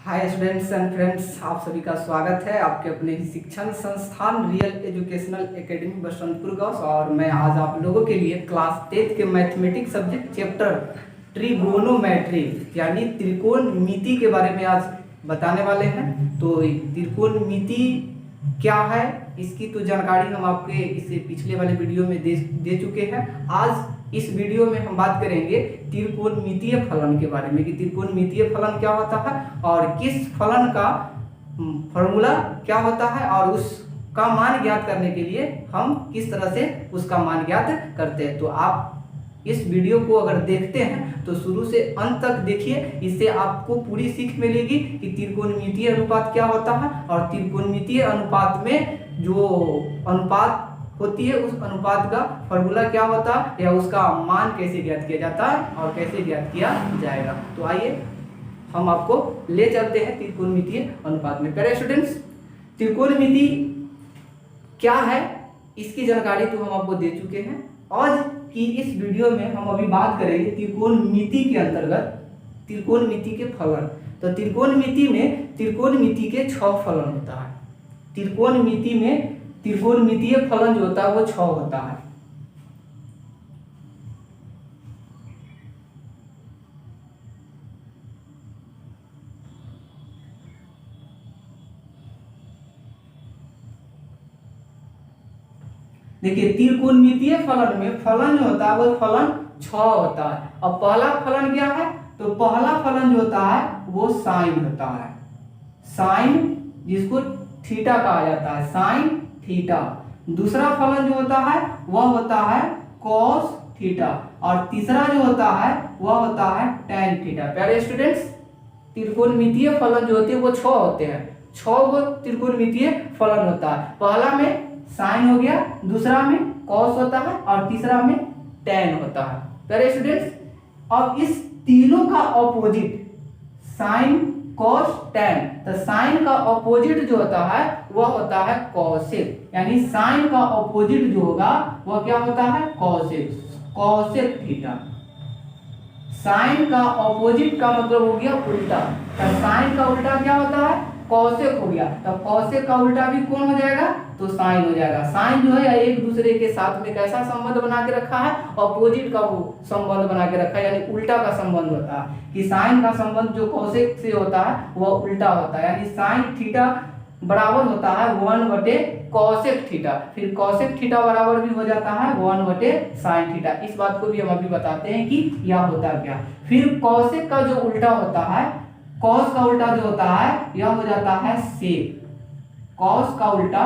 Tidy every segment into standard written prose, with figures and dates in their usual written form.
Hi students and friends, आप सभी का स्वागत है आपके अपने ही शिक्षण संस्थान real educational academy Basantpur Gaus. और मैं आज आप लोगों के लिए क्लास 10 के मैथमेटिक्स सब्जेक्ट चैप्टर ट्रिगोनोमेट्री यानी त्रिकोणमिति के बारे में आज बताने वाले हैं। तो त्रिकोणमिति क्या है इसकी तो जानकारी हम आपके इससे पिछले वाले वीडियो में दे चुके हैं। आज इस वीडियो में हम बात करेंगे त्रिकोणमितीय फलन के बारे में कि त्रिकोणमितीय फलन क्या होता है और किस फलन का फॉर्मूला क्या होता है और उसका मान ज्ञात करने के लिए हम किस तरह से उसका मान ज्ञात करते हैं। तो आप इस वीडियो को अगर देखते हैं तो शुरू से अंत तक देखिए, इससे आपको पूरी सीख मिलेगी कि त्रिकोणमितीय अनुपात क्या होता है और त्रिकोणमितीय अनुपात में जो अनुपात होती है उस अनुपात का फॉर्मूला क्या होता है या उसका मान कैसे ज्ञात किया जाता है और कैसे ज्ञात किया जाएगा। तो आइए हम आपको ले चलते हैं त्रिकोणमितीय अनुपात में। प्यारे स्टूडेंट्स, त्रिकोणमिति क्या है इसकी जानकारी तो हम आपको दे चुके हैं। आज की इस वीडियो में हम अभी बात करेंगे त्रिकोणमिति के अंतर्गत त्रिकोणमिति के फलन। तो त्रिकोणमिति में त्रिकोणमिति के 6 फलन होता है। त्रिकोणमिति में त्रिकोणमितीय फलन जो होता है वो 6 होता है। देखिए, त्रिकोणमितीय फलन में फलन जो होता है वो फलन 6 होता है। अब पहला फलन क्या है? तो पहला फलन जो होता है वो साइन होता है। साइन, जिसको थीटा कहा जाता है, साइन थीटा। दूसरा फलन जो होता है वह होता है कॉस थीटा और तीसरा जो होता है वह होता है टैन थीटा। प्यारे स्टूडेंट्स, त्रिकोणमितीय फलन जो होते हैं वो 6 होते हैं। 6 वो त्रिकोणमितीय फलन होता है। पहला में साइन हो गया, दूसरा में कॉस होता है और तीसरा में टैन होता है। प्यारे स्टूडेंट्स, अब इस तीनों का ऑपोजिट साइन कॉस टैन, तो साइन का ऑपोजिट जो होता है वह होता है कॉसेक, यानी साइन का ऑपोजिट जो होगा वह क्या होता है? Cosec, cosec theta. साइन का ऑपोजिट का मतलब हो गया उल्टा, तो साइन का उल्टा क्या होता है? कॉसेक हो गया। तो कॉसेक का उल्टा भी कौन हो जाएगा? तो साइन हो जाएगा। साइन जो है एक दूसरे के साथ में कैसा संबंध बना के रखा है? ऑपोजिट का वो संबंध बना के रखा है, यानी उल्टा का संबंध होता है कि साइन का संबंध जो कॉसेक से होता है वह उल्टा होता है, यानी साइन थीटा बराबर होता है 1/कॉसेक थीटा। फिर कॉसेक थीटा बराबर भी हो जाता है 1/साइन थीटा। इस बात को भी हम अभी बताते हैं कि यह होता क्या। फिर कॉसेक का जो उल्टा होता है, कॉस का उल्टा जो होता है यह हो जाता है सेक। कॉस का उल्टा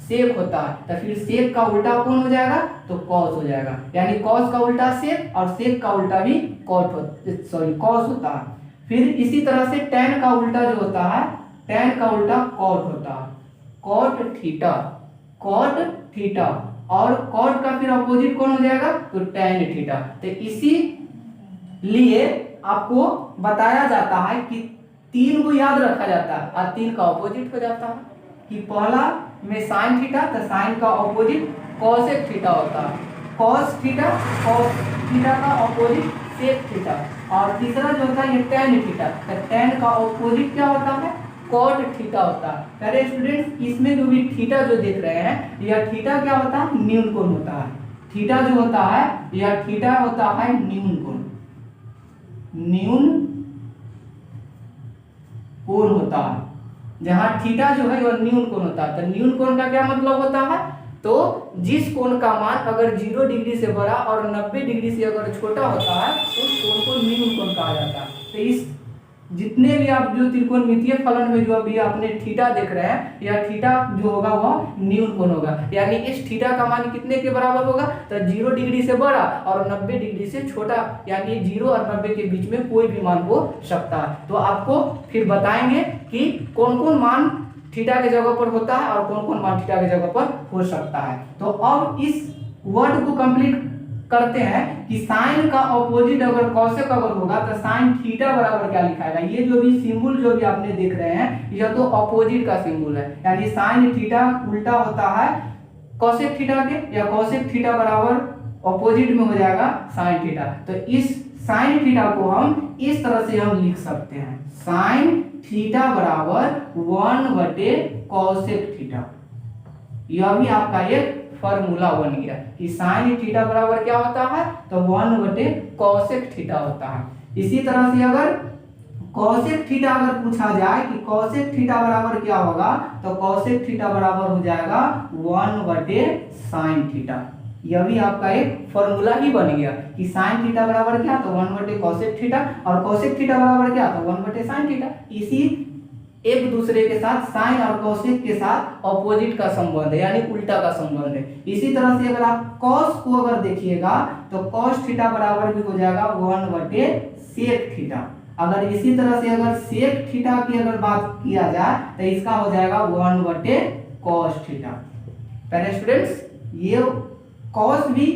सेक होता है, तो फिर सेक का उल्टा कौन हो जाएगा? तो कॉस हो जाएगा, यानी कॉस का उल्टा सेक और सेक का उल्टा भी कॉस होता है। फिर इसी तरह से टैन का उल्टा जो होता है, टैन का उल्टा कॉट होता है, कॉट थीटा, कॉट थीटा। और कॉट का फिर अपोजिट कौन हो जाएगा? तो टैन थीटा। तो इसी लिए आपको बताया जाता है कि 3 को याद रखा जाता है और 3 का ऑपोजिट हो जाता है कि पहला में साइन थीटा, तो साइन का ऑपोजिट कॉसेक थीटा होता है, कॉस थीटा, कॉस थीटा का ऑपोजिट सेक थीटा। और तीसरा जो होता है ये टैन थीटा, तो टैन का ऑपोजिट क्या होता है? कॉट थीटा होता है। पहले स्टूडेंट्स, इसमें जो भी थीटा जो देख रहे हैं यह थीटा क्या होता है? न्यून कोण होता है। थीटा जो होता है यह थीटा होता है न्यून कोण, न्यून कोण होता है। जहां थीटा जो है वह न्यून कोण होता है। तो न्यून कोण का क्या मतलब होता है? तो जिस कोण का मान अगर 0 डिग्री से बड़ा और 90 डिग्री से अगर छोटा होता है उस कोण को न्यून कोण कहा जाता है। तो इस जितने भी आप जो त्रिकोणमितीय फलन में जो अभी आपने थीटा देख रहे हैं, यह थीटा जो होगा वह न्यून कोण होगा, यानी इस थीटा का मान कितने के बराबर होगा? तो 0 डिग्री से बड़ा और 90 डिग्री से छोटा, यानी 0 और 90 के बीच में कोई भी मान हो सकता है। तो आपको फिर बताएंगे कि कौन कौन मान थीटा के जगह पर होता है और कौन कौन मान थीटा के जगह पर हो सकता है। तो अब इस वर्ड को कंप्लीट करते हैं कि साइन का ऑपोजिट अगर कॉसेक अगर होगा तो साइन थीटा बराबर क्या लिखाएगा? ये जो भी सिंबल जो भी आपने देख रहे हैं यह तो ऑपोजिट का सिंबल है, यानी साइन थीटा उल्टा होता है कॉसेक थीटा के, या कॉसेक थीटा बराबर ऑपोजिट में हो जाएगा साइन थीटा। तो इस साइन थीटा को हम इस तरह से हम लिख सकते हैं, साइन थीटा बराबर 1/cosec थीटा। यह भी आपका एक फॉर्मूला बन गया कि साइन थीटा बराबर क्या होता है, तो 1/cosec थीटा होता है। इसी तरह से अगर cosec थीटा अगर पूछा जाए कि cosec थीटा बराबर क्या होगा, तो cosec थीटा बराबर हो जाएगा 1/sin थीटा। यह भी आपका एक फॉर्मूला ही बन गया कि साइन थीटा बराबर क्या, तो 1/cosec थीटा, और cosec थीटा बराबर क्या, तो 1/sin थीटा। इसी एक दूसरे के साथ साइन और cosec के साथ ऑपोजिट का संबंध है, यानी उल्टा का संबंध है। इसी तरह से अगर आप cos को अगर देखिएगा तो cos थीटा बराबर भी हो जाएगा 1/sec थीटा। अगर इसी तरह से अगर sec थीटा की अगर बात किया जाए तो इसका हो जाएगा 1/cos थीटा। पहले स्टूडेंट्स, ये cos भी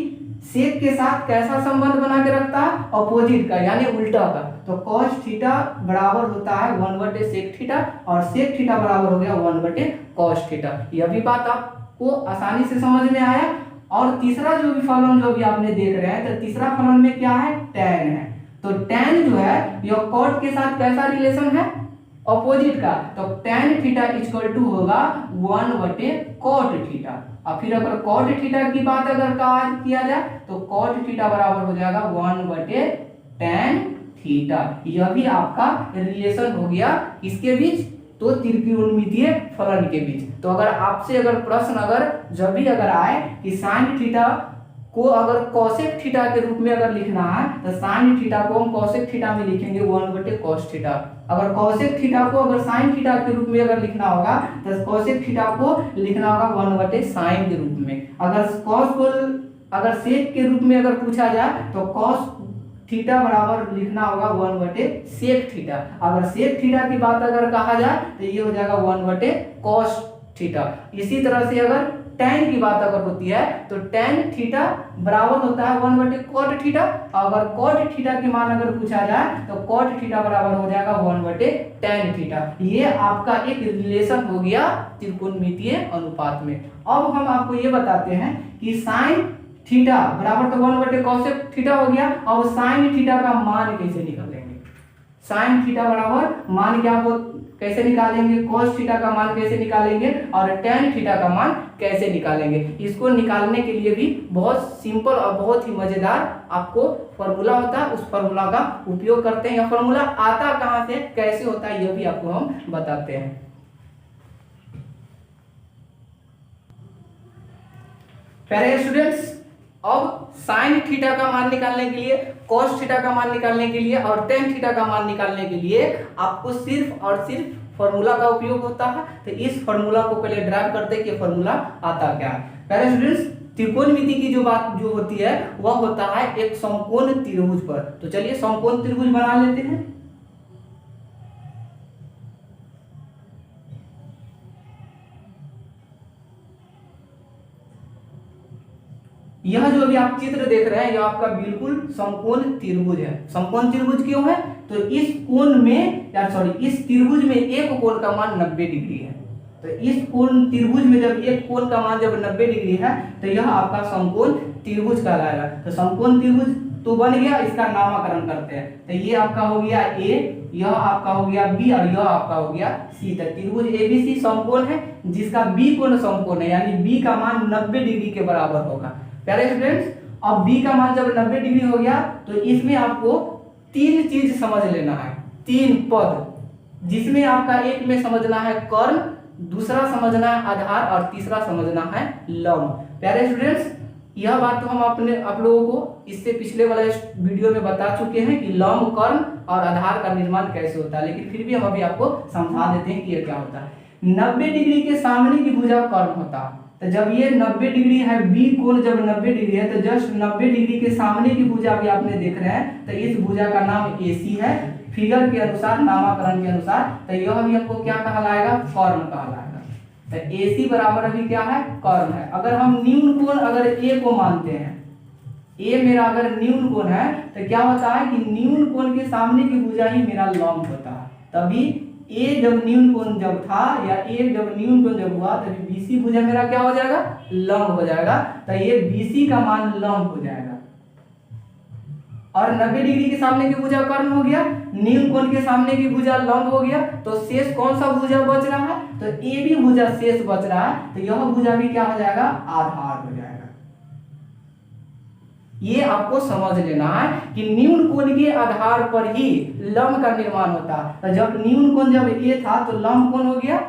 sec के साथ कैसा संबंध बना के रखता है, ऑपोजिट का, यानी उल्टा का। तो cos थीटा बराबर होता है 1/sec थीटा, और sec थीटा बराबर हो गया 1/cos थीटा। यह भी बात आपको आसानी से समझ में आया। और तीसरा जो भी फलन जो भी आपने देख रहे हैं, तो तीसरा फलन में क्या है, tan है। तो tan जो है यह cot के साथ कैसा रिलेशन है, ऑपोजिट का। तो tan थीटा इक्वल टू होगा 1/cot थीटा। और फिर अगर cot थीटा की बात अगर किया जाए तो cot थीटा बराबर हो जाएगा 1/tan थीटा। यह भी आपका रिलेशन हो गया किसके बीच, तो त्रिकोणमितीय फलन के बीच। तो अगर आपसे अगर प्रश्न अगर जब भी अगर आए कि साइन थीटा को अगर cosec थीटा के रूप में अगर लिखना है, तो साइन थीटा को हम cosec थीटा में लिखेंगे 1/cos थीटा। अगर cosec थीटा को अगर साइन थीटा के रूप में अगर लिखना होगा तो cosec थीटा को लिखना होगा 1/sin के रूप में। अगर cos को अगर sec के रूप में अगर पूछा जाए तो cos थीटा बराबर लिखना होगा 1/sec थीटा। अगर sec थीटा की बात अगर कहा जाए तो ये हो जाएगा 1/cos थीटा। इसी तरह से अगर tan की बात अगर होती है तो tan थीटा बराबर होता है 1/cot थीटा। अगर cot थीटा की मान अगर पूछा जाए तो cot थीटा बराबर हो जाएगा 1/tan थीटा। ये आपका एक रिलेशन हो गया त्रिकोणमितीय अनुपात में। अब हम आपको ये बताते हैं कि साइन थीटा बराबर तो 1/cosec थीटा हो गया। अब साइन थीटा का मान कैसे निकालेंगे, साइन थीटा बराबर मान क्या हो कैसे निकालेंगे, cos थीटा का मान कैसे निकालेंगे, और tan थीटा का मान कैसे निकालेंगे। इसको निकालने के लिए भी बहुत सिंपल और बहुत ही मजेदार आपको फॉर्मूला होता है, उस फॉर्मूला का उपयोग करते हैं। यह फॉर्मूला आता कहां से, कैसे होता है, यह भी आपको हम बताते हैं। पहले स्टूडेंट्स, अब साइन थीटा का मान निकालने के लिए, cos थीटा का मान निकालने के लिए और tan थीटा का मान निकालने के लिए आपको सिर्फ और सिर्फ फॉर्मूला का उपयोग होता है। तो इस फॉर्मूला को पहले ड्राइव करते हैं कि फॉर्मूला आता क्या है। पहले स्टूडेंट्स, त्रिकोणमिति की जो बात जो होती है वह होता है एक समकोण त्रिभुज पर। तो चलिए समकोण त्रिभुज बना लेते हैं। यह जो अभी आप चित्र देख रहे हैं यह आपका बिल्कुल समकोण त्रिभुज है। समकोण त्रिभुज क्यों है, तो इस कोण में इस त्रिभुज में एक कोण का मान 90 डिग्री है। तो इस कोण त्रिभुज में जब एक कोण का मान जब 90 डिग्री है तो यह आपका समकोण त्रिभुज कहलाएगा। तो समकोण त्रिभुज तो बन गया, इसका नामकरण करते हैं। तो ये आपका हो गया A, यह आपका हो गया B और यह आपका हो गया C। तो त्रिभुज ABC समकोण है जिसका B कोण समकोण है, यानी B का मान 90 डिग्री के बराबर होगा। प्यारे स्टूडेंट्स, अब B का मान जब 90 डिग्री हो गया तो इसमें आपको तीन चीज समझ लेना है, तीन पद, जिसमें आपका एक में समझना है कर्ण, दूसरा समझना है आधार और तीसरा समझना है लंब। प्यारे स्टूडेंट्स, यह बात तो हम आप लोगों को इससे पिछले वाले वीडियो में बता चुके हैं कि लंब, कर्ण और आधार का निर्माण कैसे होता है, लेकिन फिर भी हम अभी आपको समझा देते हैं कि यह क्या होता है। 90 डिग्री के सामने की भुजा कर्ण होता है। तो जब ये 90 डिग्री है, B कोण जब 90 डिग्री है, तो जस्ट 90 डिग्री के सामने की भुजा भी आपने देख रहे हैं, तो इस भुजा का नाम AC है। फिगर के अनुसार, नामकरण के अनुसार, तो यह भी हमको क्या कहलाएगा, कर्ण कहलाएगा। तो AC बराबर अभी क्या है, कर्ण है। अगर हम न्यून कोण अगर A को मानते हैं, A मेरा अगर न्यून कोण है, तो क्या होता है कि न्यून कोण के सामने की भुजा ही मेरा लंब होता है, तभी ए जब न्यून कोण जब था या ए जब न्यून कोण जब हुआ तभी बीसी भुजा मेरा क्या हो जाएगा, लंब हो जाएगा। तो ये बीसी का मान लंब हो जाएगा। और 90 डिग्री के सामने की भुजा कर्ण हो गया, न्यून कोण के सामने की भुजा लंब हो गया। तो शेष कौन सा भुजा बच रहा है, तो ए भी भुजा शेष बच रहा है। तो यह भुजा भी क्या हो जाएगा, आधार हो जाएगा। ये आपको समझ लेना है कि न्यून कोण के आधार पर ही लंब का निर्माण होता है। तो जब न्यून कोण जब ए था तो लंब कोण हो गया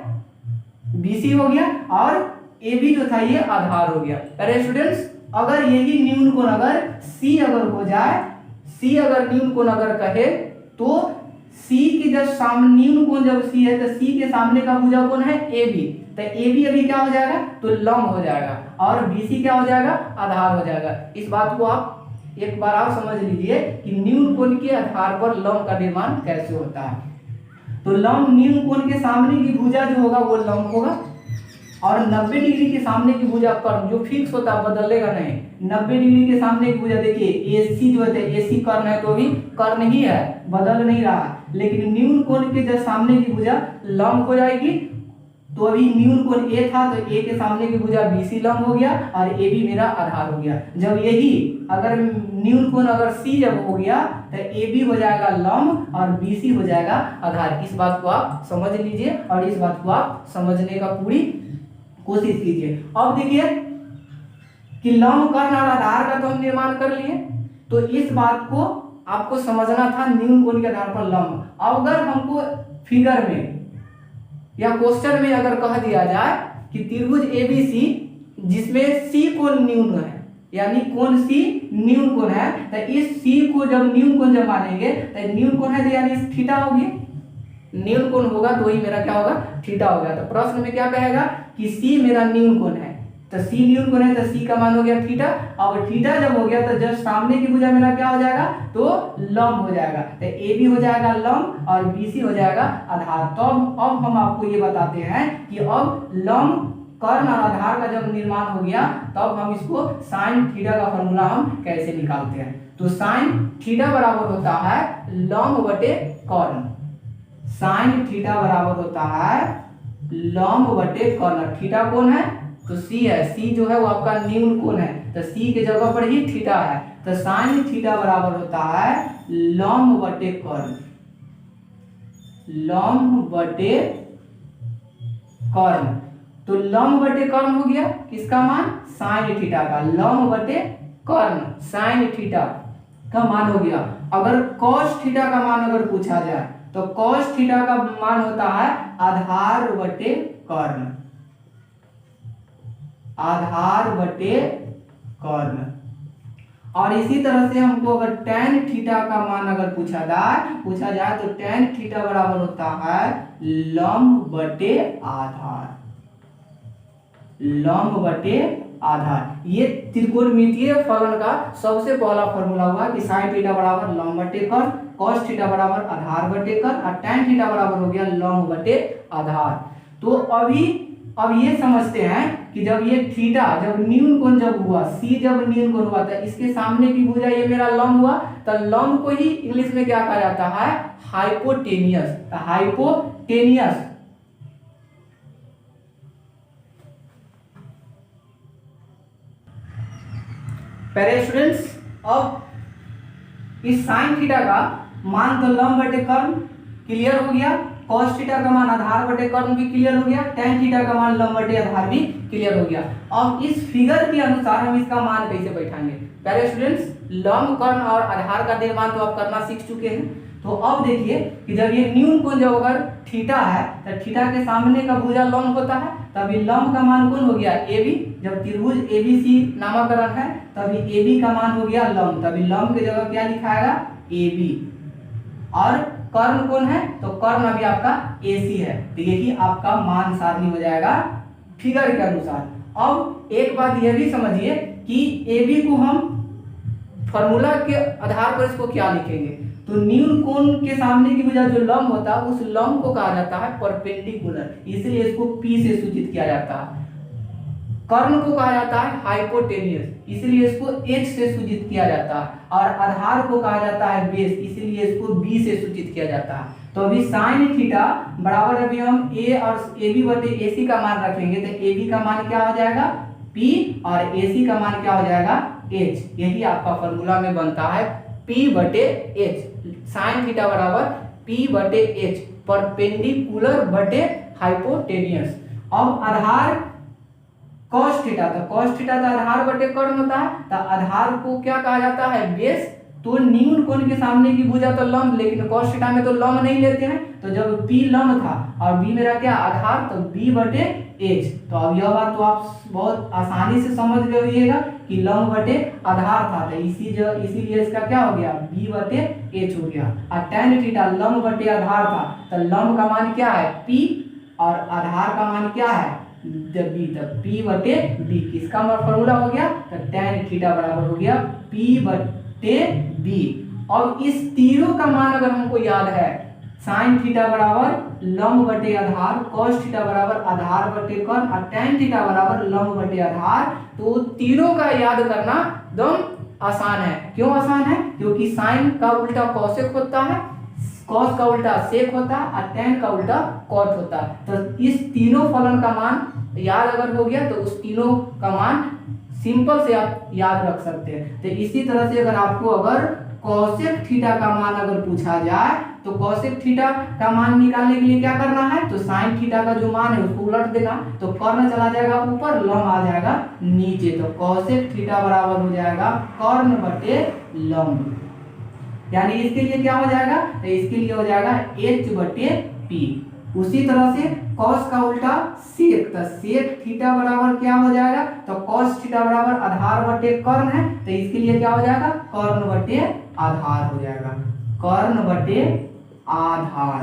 बीसी हो गया, और ए बी जो था ये आधार हो गया। अरे स्टूडेंट्स, अगर यही न्यून कोण अगर सी अगर हो जाए, सी अगर न्यून कोण अगर कहे तो सी की जब सामने न्यून कोण जब सी है तो सी के सामने का भुजा कौन है, ए बी। तो ए बी अभी क्या हो जाएगा, तो लंब हो जाएगा, और बीसी क्या हो जाएगा, आधार हो जाएगा। इस बात को आप एक बार आप समझ लीजिए कि न्यून कोण के आधार पर लंब का निर्माण कैसे होता है। तो लंब न्यून कोण के सामने की भुजा जो होगा वो लंब होगा, और 90 डिग्री के सामने की भुजा कर्ण जो फिक्स होता है, बदलेगा नहीं। 90 डिग्री के सामने की भुजा देखिए एसी जो है, एसी कर्ण है तो भी कर्ण ही है, बदल नहीं रहा। लेकिन न्यून कोण के जब सामने की भुजा लंब हो जाएगी, तो अभी न्यून कोण ए था तो ए के सामने की भुजा बीसी लंब हो गया, और ए भी मेरा आधार हो गया। जब यही अगर न्यून कोण अगर सी जब हो गया तो ए बी हो जाएगा लंब और बीसी हो जाएगा आधार। इस बात को आप समझ लीजिए और इस बात को आप समझने का पूरी कोशिश कीजिए। अब देखिए कि लंब कर्ण और आधार का तो हम निर्माण कर लिए, तो इस बात को आपको समझना था न्यून कोण के आधार पर लंब। अगर हमको फिगर में या क्वेश्चन में अगर कह दिया जाए कि त्रिभुज एबीसी जिसमें सी कोण न्यून है, यानी कोण सी न्यून कोण है, तो इस सी को जब न्यून कोण जब मानेंगे तो न्यून कोण है तो यानी थीटा होगी, न्यून कोण होगा तो वही मेरा क्या होगा, थीटा होगा। तो प्रश्न में क्या कहेगा कि सी मेरा न्यून कोण है, तो सी न्यून कोण है तो सी का मान हो गया थीटा। अब थीटा जब हो गया तो जब सामने की भुजा मेरा क्या हो जाएगा, तो लंब हो जाएगा। तो ए बी हो जाएगा लंब और बीसी हो जाएगा आधार। तो अब हम आपको ये बताते हैं कि अब लंब कर्ण और आधार का जब निर्माण हो गया तब हम इसको साइन थीटा का फॉर्मूला हम कैसे निकालते हैं। तो साइन थीटा बराबर होता है लंब बटे कर्ण। साइन थीटा बराबर होता है लंब बटे कर्ण। थीटा कौन है, तो सी है, सी जो है वो आपका न्यून कोण है, तो सी के जगह पर ही थीटा है। तो साइन थीटा बराबर होता है लंब बटे कर्ण। लंब बटे कर्ण, तो लंब बटे कर्ण हो गया किसका मान, साइन थीटा का। लंब बटे कर्ण साइन थीटा का मान हो गया। अगर कॉस थीटा का मान अगर पूछा जाए तो कॉस थीटा का मान होता है आधार बटे कर्ण। आधार बटे कर्ण। और इसी तरह से हमको अगर tan थीटा का मान अगर पूछा जाए तो tan थीटा बराबर होता है लंब बटे आधार। लंब बटे आधार। ये त्रिकोणमितीय फलन का सबसे पहला फॉर्मूला हुआ कि साइन थीटा बराबर लंब बटे कर्ण, कॉस थीटा बराबर आधार बटे कर्ण, और tan थीटा बराबर हो गया लंब बटे आधार। तो अब ये समझते हैं कि जब ये थीटा जब न्यून कोण जब हुआ, सी जब न्यून कोण हुआ था, इसके सामने की भुजा ये मेरा लंब हुआ, तो लंब को ही इंग्लिश में क्या कहा जाता है, हाइपोटेनियस। तो हाइपोटेनियस प्यारे स्टूडेंट्स, अब इस साइन थीटा का मान तो लंब बटे कर्ण क्लियर हो गया, कॉस थीटा का मान आधार बटे कर्ण भी क्लियर हो गया, tan थीटा का मान लंब बटे आधार भी क्लियर हो गया। अब इस फिगर के अनुसार हम इसका मान कैसे बैठाएंगे। प्यारे स्टूडेंट्स, लंब कर्ण और आधार का निर्माण तो आप करना सीख चुके हैं। तो अब देखिए कि जब ये न्यून कोण जब अगर थीटा है तो थीटा के सामने का भुजा लंब होता है, तभी लंब का मान कौन हो गया, ए बी। जब त्रिभुज एबीसी नामकरण है तभी ए बी का मान हो गया लंब, तभी लंब की जगह क्या लिखाएगा, ए बी। और कर्ण कौन है, तो कर्ण अभी आपका AC है, तो यही आपका मान सारणी हो जाएगा फिगर के अनुसार। अब एक बात यह भी समझिए कि AB को हम फॉर्मूला के आधार पर इसको क्या लिखेंगे, तो न्यून कोण के सामने की भुजा जो लंब होता है उस लंब को कहा जाता है परपेंडिकुलर, इसलिए इसको P से सूचित किया जाता है। कर्ण को कहा जाता है हाइपोटेनियस, इसलिए इसको H से सूचित किया जाता है, और आधार को कहा जाता है बेस, इसलिए इसको B से सूचित किया जाता है। तो अभी साइन थीटा बराबर, अभी हम A और AB बटे AC का मान रखेंगे, तो AB का मान क्या हो जाएगा P और AC का मान क्या हो जाएगा H। यही आपका फॉर्मूला में बनता है P बटे H, साइन थीटा बराबर P बटे H, परपेंडिकुलर बटे हाइपोटेनियस। अब आधार कॉस थीटा, तो कॉस थीटा तो आधार बटे कर्ण होता है, तो आधार को क्या कहा जाता है बेस। तो न्यून कोण के सामने की भुजा तो लंब, लेकिन कॉस थीटा में तो लंब नहीं लेते हैं, तो जब P लंब था और B मेरा क्या आधार, तो B बटे H। तो अब यह बात तो आप बहुत आसानी से समझ जाइएगा कि लंब बटे आधार था, तो इसीलिए इसका क्या हो गया B बटे H हो गया। और tan थीटा लंब बटे आधार था, तो लंब का मान क्या है P और आधार का मान क्या है B, तो P बटे B। किसका फॉर्मूला हो गया, तो tan थीटा बराबर हो गया P बटे B। और इस तीनों का मान अगर हमको याद है, साइन थीटा बराबर लंब बटे आधार, कॉस थीटा बराबर आधार बटे कर्ण, और tan थीटा बराबर लंब बटे आधार, तो तीनों का याद करना एकदम आसान है। क्यों आसान है, क्योंकि साइन का उल्टा कॉसेक होता है, कॉस का उल्टा सेक होता है, और tan का उल्टा कॉट होता है। तो इस तीनों फलन का मान याद अगर हो गया, तो उस तीनों का मान सिंपल से आप याद रख सकते हैं। तो इसी तरह से अगर आपको अगर कॉसेक थीटा का मान अगर पूछा जाए, तो कॉसेक थीटा का मान निकालने के लिए क्या करना है, तो साइन थीटा का जो मान है उसको उलट देना, तो कर्ण चला जाएगा ऊपर, लंब आ जाएगा नीचे, तो कॉसेक थीटा बराबर हो जाएगा कर्ण बटे लंब। यानी इसके लिए क्या हो जाएगा, तो इसके लिए हो जाएगा H बटे P। उसी तरह से कॉस का उल्टा सेक, तो सेक थीटा बराबर क्या हो जाएगा, तो कॉस थीटा बराबर आधार बटे कर्ण है, तो इसके लिए क्या हो जाएगा कर्ण बटे आधार हो जाएगा, कर्ण बटे आधार।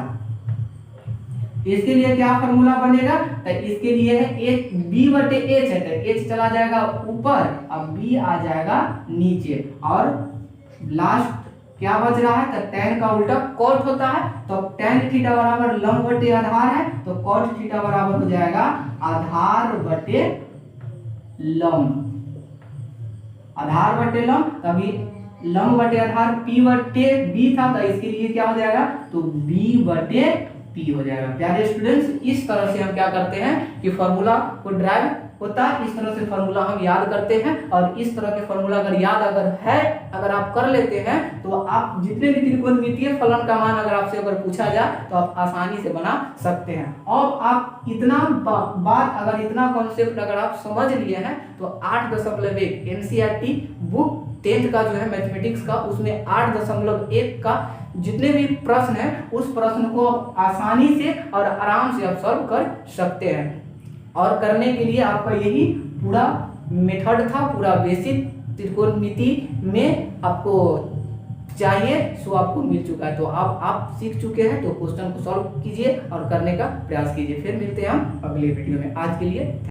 इसके लिए क्या फॉर्मूला बनेगा, तो इसके लिए है B बटे H है, तो H चला जाएगा ऊपर, अब B आ जाएगा नीचे, और लास्ट क्या बच रहा है, तो tan का उल्टा cot होता है, तो tan थीटा बराबर लंब बटे आधार है, तो cot थीटा बराबर हो जाएगा आधार बटे लंब, आधार बटे लंब। तभी लंब बटे आधार P बटे B था, तो इसके लिए क्या हो जाएगा, तो B बटे P हो जाएगा। प्यारे स्टूडेंट्स, इस तरह से हम क्या करते हैं कि फॉर्मूला को ड्राइव होता है, इस तरह से फॉर्मूला हम याद करते हैं, और इस तरह के फॉर्मूला अगर याद अगर आप कर लेते हैं, तो आप जितने भी त्रिकोणमितीय फलन का मान अगर आपसे अगर पूछा जाए, तो आप आसानी से बना सकते हैं। और आप इतना बात अगर इतना कॉन्सेप्ट अगर आप समझ लिए हैं, तो 8.1 NCERT बुक 10th का जो है मैथमेटिक्स का, उसमें 8.1 का जितने भी प्रश्न है, उस प्रश्न को आप आसानी से और आराम से आप सॉल्व कर सकते हैं। और करने के लिए आपका यही पूरा मेथड था, पूरा बेसिक त्रिकोणमिति में आपको चाहिए, सो आपको मिल चुका है। तो आप सीख चुके हैं, तो क्वेश्चन को सॉल्व कीजिए और करने का प्रयास कीजिए। फिर मिलते हैं हम अगले वीडियो में। आज के लिए